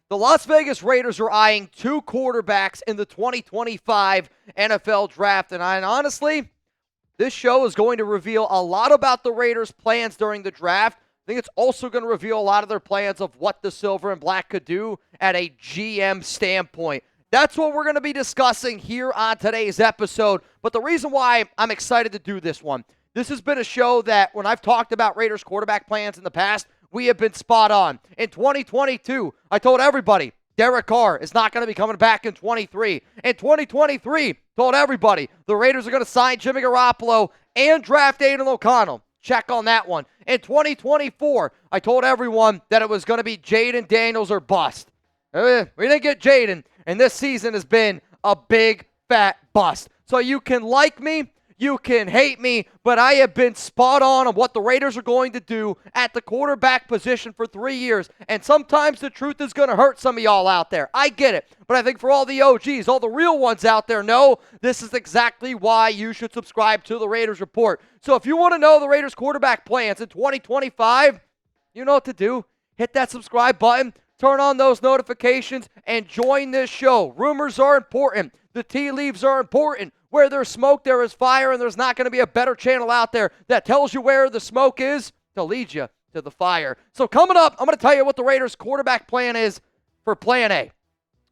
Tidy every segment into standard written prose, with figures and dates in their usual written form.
The Las Vegas Raiders are eyeing two quarterbacks in the 2025 NFL Draft, and honestly, this show is going to reveal a lot about the Raiders' plans during the draft. I think it's also going to reveal a lot of their plans of what the Silver and Black could do at a GM standpoint. That's what we're going to be discussing here on today's episode. But the reason why I'm excited to do this one, this has been a show that when I've talked about Raiders quarterback plans in the past, we have been spot on. In 2022, I told everybody, Derek Carr is not going to be coming back in 23. In 2023, told everybody, the Raiders are going to sign Jimmy Garoppolo and draft Aiden O'Connell. Check on that one. In 2024, I told everyone that it was going to be Jaden Daniels or bust. We didn't get Jaden, and this season has been a big, fat bust. So you can like me, you can hate me, but I have been spot on what the Raiders are going to do at the quarterback position for 3 years. And sometimes the truth is going to hurt some of y'all out there. I get it. But I think for all the OGs, all the real ones out there know this is exactly why you should subscribe to the Raiders Report. So if you want to know the Raiders quarterback plans in 2025, you know what to do. Hit that subscribe button, turn on those notifications, and join this show. Rumors are important. The tea leaves are important. Where there's smoke, there is fire, and there's not going to be a better channel out there that tells you where the smoke is to lead you to the fire. So coming up, I'm going to tell you what the Raiders' quarterback plan is for Plan A.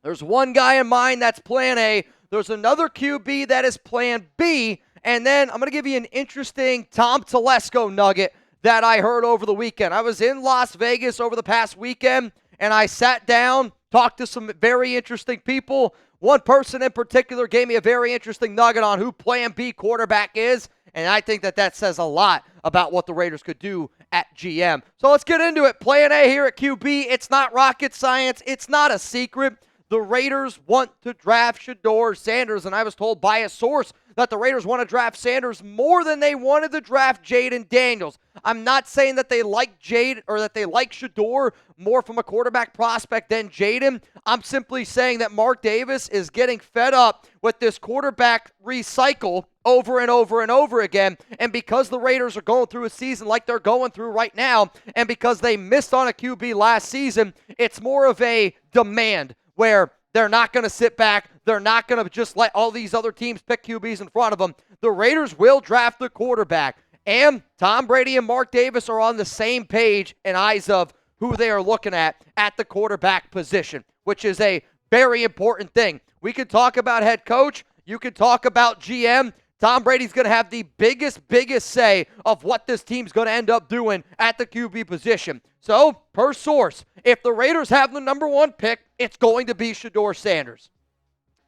There's one guy in mind that's Plan A. There's another QB that is Plan B. And then I'm going to give you an interesting Tom Telesco nugget that I heard over the weekend. I was in Las Vegas over the past weekend, and I sat down, talked to some very interesting people. One person in particular gave me a very interesting nugget on who Plan B quarterback is, and I think that says a lot about what the Raiders could do at GM. So let's get into it. Plan A here at QB. It's not rocket science. It's not a secret. The Raiders want to draft Shedeur Sanders, and I was told by a source that the Raiders want to draft Sanders more than they wanted to draft Jaden Daniels. I'm not saying that they like Jade or that they like Shedeur more from a quarterback prospect than Jaden. I'm simply saying that Mark Davis is getting fed up with this quarterback recycle over and over and over again. And because the Raiders are going through a season like they're going through right now, and because they missed on a QB last season, it's more of a demand where they're not going to sit back. They're not going to just let all these other teams pick QBs in front of them. The Raiders will draft the quarterback. And Tom Brady and Mark Davis are on the same page in eyes of who they are looking at the quarterback position, which is a very important thing. We could talk about head coach. You could talk about GM. Tom Brady's going to have the biggest say of what this team's going to end up doing at the QB position. So, per source, if the Raiders have the number one pick, it's going to be Shedeur Sanders.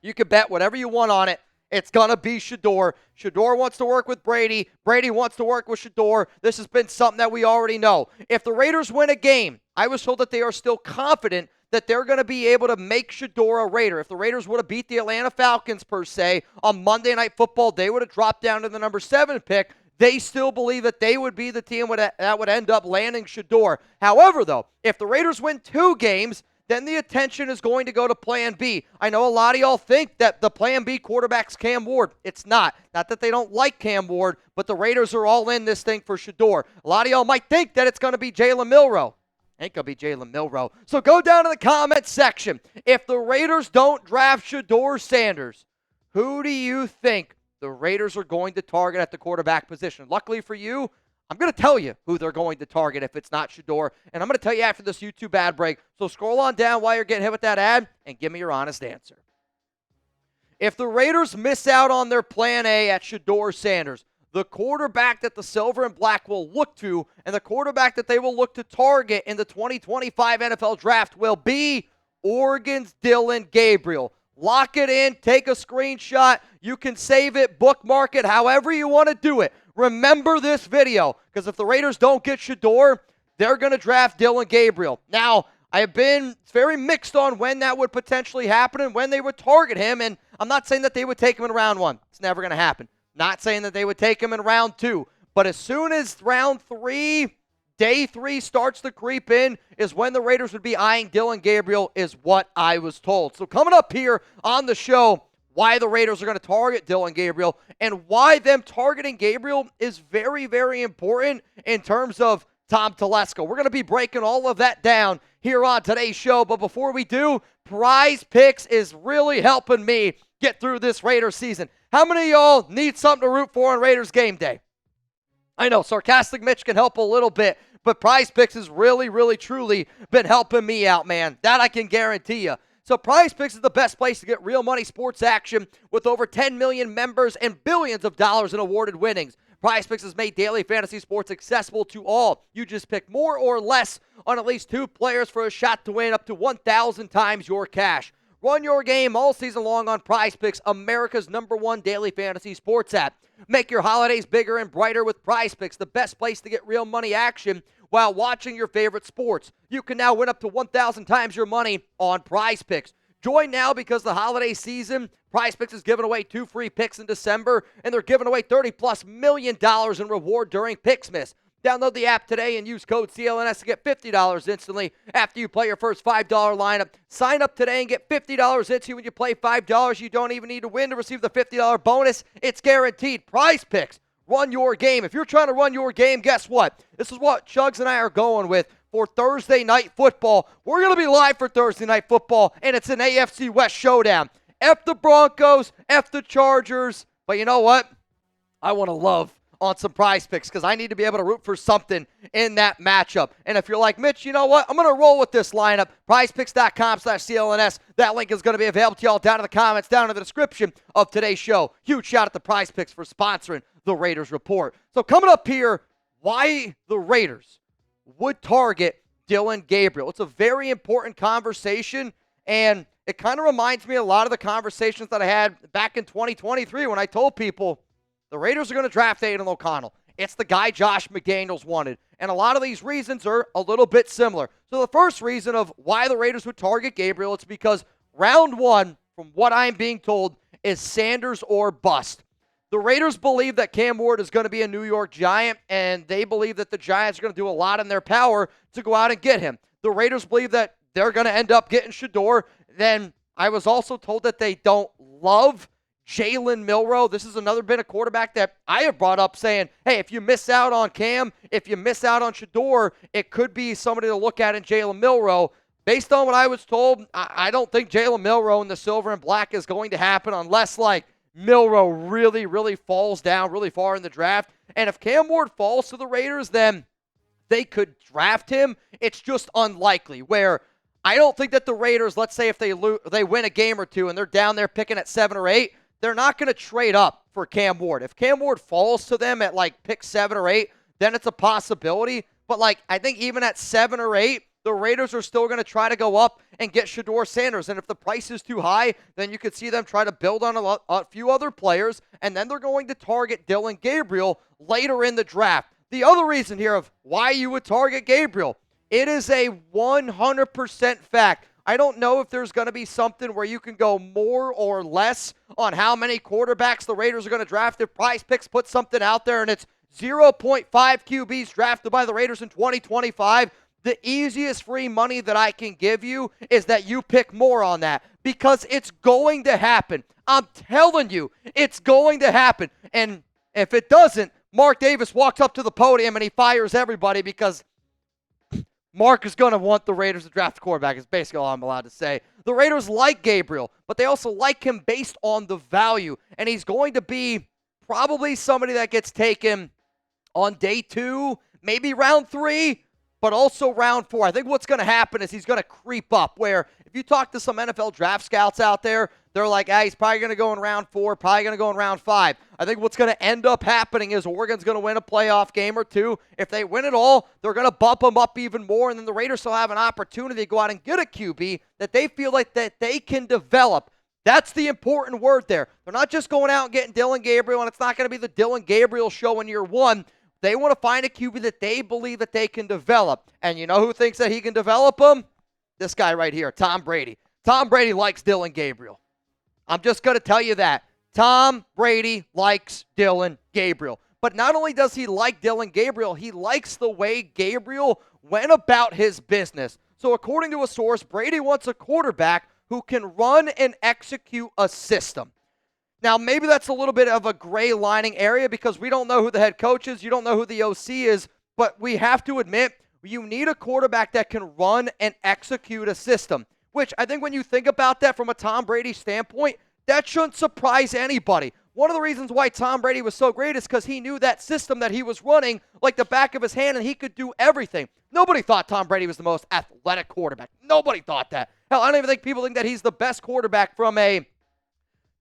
You can bet whatever you want on it. It's going to be Shedeur. Shedeur wants to work with Brady. Brady wants to work with Shedeur. This has been something that we already know. If the Raiders win a game, I was told that they are still confident that they're going to be able to make Shedeur a Raider. If the Raiders would have beat the Atlanta Falcons, per se, on Monday Night Football, they would have dropped down to the number 7 pick. They still believe that they would be the team that would end up landing Shedeur. However, though, if the Raiders win 2 games, then the attention is going to go to Plan B. I know a lot of y'all think that the Plan B quarterback's Cam Ward. It's not. Not that they don't like Cam Ward, but the Raiders are all in this thing for Shedeur. A lot of y'all might think that it's going to be Jalen Milroe. Ain't going to be Jalen Milroe. So go down to the comment section. If the Raiders don't draft Shedeur Sanders, who do you think the Raiders are going to target at the quarterback position? Luckily for you, I'm going to tell you who they're going to target if it's not Shedeur, and I'm going to tell you after this YouTube ad break. So scroll on down while you're getting hit with that ad and give me your honest answer. If the Raiders miss out on their Plan A at Shedeur Sanders, the quarterback that the Silver and Black will look to and the quarterback that they will look to target in the 2025 NFL Draft will be Oregon's Dillon Gabriel. Lock it in, take a screenshot. You can save it, bookmark it, however you want to do it. Remember this video, because if the Raiders don't get Shedeur, they're going to draft Dillon Gabriel. Now, I have been very mixed on when that would potentially happen and when they would target him, and I'm not saying that they would take him in round 1. It's never going to happen. Not saying that they would take him in round 2. But as soon as round 3, day 3 starts to creep in is when the Raiders would be eyeing Dillon Gabriel, is what I was told. So coming up here on the show, why the Raiders are going to target Dillon Gabriel and why them targeting Gabriel is very, very important in terms of Tom Telesco. We're going to be breaking all of that down here on today's show. But before we do, Prize Picks is really helping me get through this Raiders season. How many of y'all need something to root for on Raiders game day? I know, Sarcastic Mitch can help a little bit, but Prize Picks has really, really, truly been helping me out, man. That I can guarantee you. So Prize Picks is the best place to get real money sports action with over 10 million members and billions of dollars in awarded winnings. Prize Picks has made daily fantasy sports accessible to all. You just pick more or less on at least 2 players for a shot to win up to 1,000 times your cash. Run your game all season long on Prize Picks, America's #1 daily fantasy sports app. Make your holidays bigger and brighter with Prize Picks, the best place to get real money action while watching your favorite sports. You can now win up to 1,000 times your money on Prize Picks. Join now because the holiday season, Prize Picks is giving away 2 free picks in December, and they're giving away $30+ million in reward during Picksmas. Download the app today and use code CLNS to get $50 instantly after you play your first $5 lineup. Sign up today and get $50 instantly when you play $5. You don't even need to win to receive the $50 bonus. It's guaranteed. Prize Picks. Run your game. If you're trying to run your game, guess what? This is what Chugs and I are going with for Thursday Night Football. We're going to be live for Thursday Night Football, and it's an AFC West showdown. F the Broncos, F the Chargers. But you know what? I want to love on some Prize Picks because I need to be able to root for something in that matchup. And if you're like, Mitch, you know what? I'm going to roll with this lineup. PrizePicks.com/CLNS. That link is going to be available to y'all down in the comments, down in the description of today's show. Huge shout out to Prize Picks for sponsoring the Raiders Report. So coming up here, why the Raiders would target Dillon Gabriel. It's a very important conversation, and it kind of reminds me a lot of the conversations that I had back in 2023 when I told people the Raiders are going to draft Aidan O'Connell. It's the guy Josh McDaniels wanted. And a lot of these reasons are a little bit similar. So the first reason of why the Raiders would target Gabriel, it's because round 1, from what I'm being told, is Sanders or bust. The Raiders believe that Cam Ward is going to be a New York Giant, and they believe that the Giants are going to do a lot in their power to go out and get him. The Raiders believe that they're going to end up getting Shedeur. Then I was also told that they don't love Jalen Milroe. This is another been a quarterback that I have brought up saying, hey, if you miss out on Cam, if you miss out on Shedeur, it could be somebody to look at in Jalen Milroe. Based on what I was told, I don't think Jalen Milroe in the silver and black is going to happen unless, like, Milroe really, really falls down really far in the draft. And if Cam Ward falls to the Raiders, then they could draft him. It's just unlikely, where I don't think that the Raiders, let's say if they win a game or two and they're down there picking at 7 or 8, they're not going to trade up for Cam Ward. If Cam Ward falls to them at like pick 7 or 8, then it's a possibility. But like I think even at 7 or 8, the Raiders are still going to try to go up and get Shedeur Sanders. And if the price is too high, then you could see them try to build on a few other players. And then they're going to target Dillon Gabriel later in the draft. The other reason here of why you would target Gabriel, it is a 100% fact. I don't know if there's going to be something where you can go more or less on how many quarterbacks the Raiders are going to draft. If Prize Picks puts something out there and it's 0.5 QBs drafted by the Raiders in 2025, the easiest free money that I can give you is that you pick more on that because it's going to happen. I'm telling you, it's going to happen. And if it doesn't, Mark Davis walks up to the podium and he fires everybody because Mark is going to want the Raiders to draft a quarterback is basically all I'm allowed to say. The Raiders like Gabriel, but they also like him based on the value. And he's going to be probably somebody that gets taken on day 2, maybe round 3, but also round 4. I think what's going to happen is he's going to creep up, where if you talk to some NFL draft scouts out there, they're like, he's probably going to go in round 4, probably going to go in round 5. I think what's going to end up happening is Oregon's going to win a playoff game or 2. If they win it all, they're going to bump them up even more, and then the Raiders will have an opportunity to go out and get a QB that they feel like that they can develop. That's the important word there. They're not just going out and getting Dillon Gabriel, and it's not going to be the Dillon Gabriel show in year 1. They want to find a QB that they believe that they can develop. And you know who thinks that he can develop them? This guy right here, Tom Brady. Tom Brady likes Dillon Gabriel. I'm just going to tell you that. Tom Brady likes Dillon Gabriel. But not only does he like Dillon Gabriel, he likes the way Gabriel went about his business. So according to a source, Brady wants a quarterback who can run and execute a system. Now, maybe that's a little bit of a gray lining area because we don't know who the head coach is. You don't know who the OC is. But we have to admit, you need a quarterback that can run and execute a system, which I think when you think about that from a Tom Brady standpoint, that shouldn't surprise anybody. One of the reasons why Tom Brady was so great is because he knew that system that he was running like the back of his hand, and he could do everything. Nobody thought Tom Brady was the most athletic quarterback. Nobody thought that. Hell, I don't even think people think that he's the best quarterback from a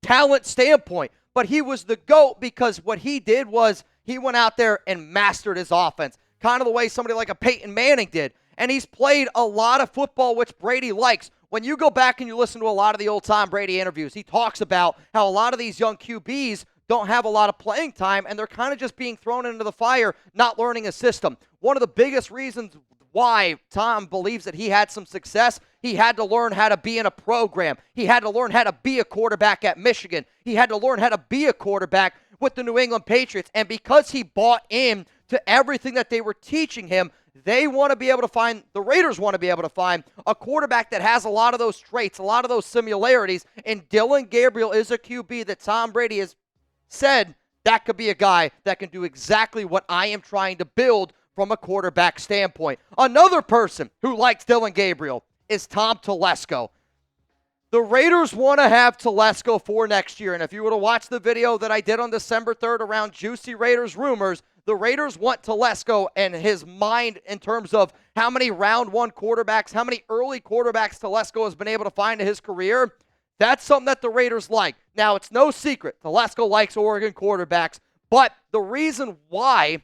talent standpoint. But he was the GOAT because what he did was he went out there and mastered his offense, kind of the way somebody like a Peyton Manning did. And he's played a lot of football, which Brady likes. When you go back and you listen to a lot of the old Tom Brady interviews, he talks about how a lot of these young QBs don't have a lot of playing time, and they're kind of just being thrown into the fire, not learning a system. One of the biggest reasons why Tom believes that he had some success, he had to learn how to be in a program. He had to learn how to be a quarterback at Michigan. He had to learn how to be a quarterback with the New England Patriots. And because he bought in to everything that they were teaching him, the Raiders want to be able to find a quarterback that has a lot of those traits, a lot of those similarities. And Dillon Gabriel is a QB that Tom Brady has said that could be a guy that can do exactly what I am trying to build from a quarterback standpoint. Another person who likes Dillon Gabriel is Tom Telesco. The Raiders want to have Telesco for next year, and if you were to watch the video that I did on December 3rd around Juicy Raiders rumors, the Raiders want Telesco and his mind in terms of how many round one quarterbacks, how many early quarterbacks Telesco has been able to find in his career. That's something that the Raiders like. Now, it's no secret Telesco likes Oregon quarterbacks, but the reason why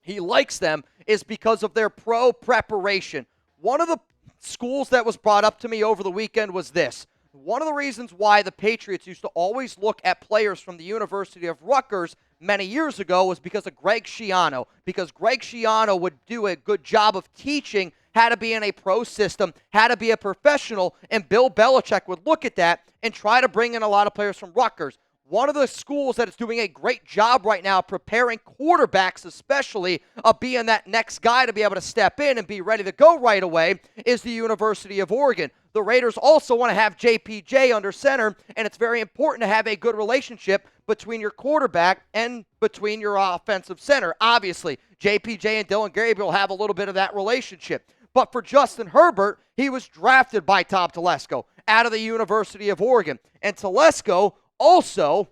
he likes them is because of their pro preparation. One of the schools that was brought up to me over the weekend was this. One of the reasons why the Patriots used to always look at players from the University of Rutgers many years ago was because of Greg Schiano. Because Greg Schiano would do a good job of teaching how to be in a pro system, how to be a professional, and Bill Belichick would look at that and try to bring in a lot of players from Rutgers. One of the schools that is doing a great job right now preparing quarterbacks, especially of being that next guy to be able to step in and be ready to go right away, is the University of Oregon. The Raiders also want to have JPJ under center, and it's very important to have a good relationship between your quarterback and between your offensive center. Obviously, JPJ and Dillon Gabriel have a little bit of that relationship. But for Justin Herbert, he was drafted by Tom Telesco out of the University of Oregon. And Telesco also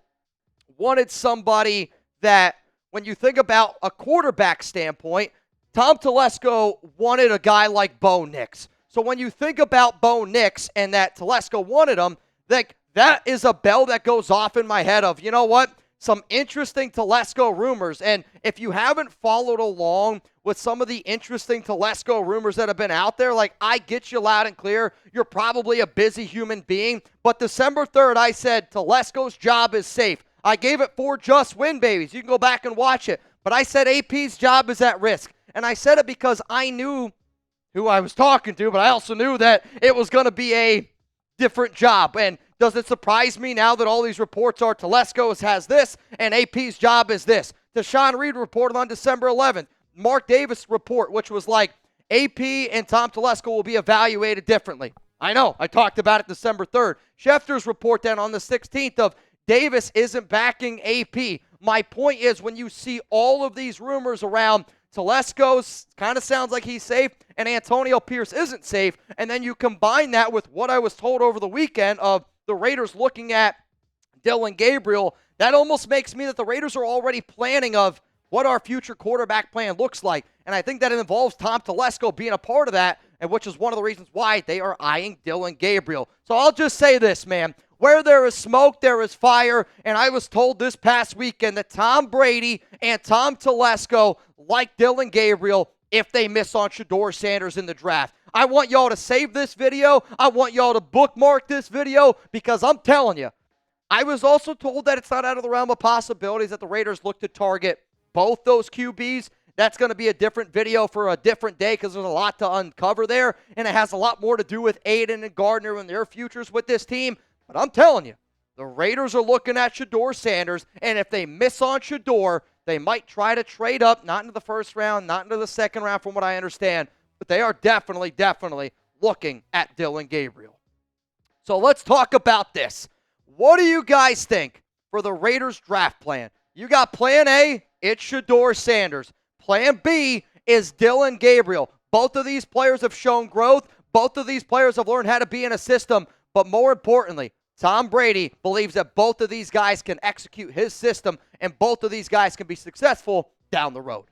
wanted somebody that, when you think about a quarterback standpoint, Tom Telesco wanted a guy like Bo Nix. So when you think about Bo Nix and that Telesco wanted him, that is a bell that goes off in my head of, you know what, some interesting Telesco rumors. And if you haven't followed along with some of the interesting Telesco rumors that have been out there, like, I get you loud and clear. You're probably a busy human being. But December 3rd, I said Telesco's job is safe. I gave it 4 just win babies. You can go back and watch it. But I said AP's job is at risk. And I said it because I knew who I was talking to, but I also knew that it was going to be a different job. And does it surprise me now that all these reports are Telesco has this and AP's job is this? Deshaun Reed reported on December 11th. Mark Davis report, which was like AP and Tom Telesco will be evaluated differently. I know. I talked about it December 3rd. Schefter's report then on the 16th of Davis isn't backing AP. My point is, when you see all of these rumors around Telesco's kind of sounds like he's safe, and Antonio Pierce isn't safe, and then you combine that with what I was told over the weekend of the Raiders looking at Dillon Gabriel, that almost makes me that the Raiders are already planning of what our future quarterback plan looks like. And I think that it involves Tom Telesco being a part of that, and which is one of the reasons why they are eyeing Dillon Gabriel. So I'll just say this, man. Where there is smoke, there is fire. And I was told this past weekend that Tom Brady and Tom Telesco like Dillon Gabriel if they miss on Shedeur Sanders in the draft. I want y'all to save this video. I want y'all to bookmark this video because I'm telling you, I was also told that it's not out of the realm of possibilities that the Raiders look to target both those QBs. That's going to be a different video for a different day because there's a lot to uncover there, and it has a lot more to do with Aiden and Gardner and their futures with this team. But I'm telling you, the Raiders are looking at Shedeur Sanders, and if they miss on Shedeur, they might try to trade up, not into the first round, not into the second round from what I understand, but they are definitely looking at Dillon Gabriel. So let's talk about this. What do you guys think for the Raiders draft plan? You got plan A, it's Shedeur Sanders. Plan B, is Dillon Gabriel. Both of these players have shown growth. Both of these players have learned how to be in a system. But more importantly, Tom Brady believes that both of these guys can execute his system, and both of these guys can be successful down the road.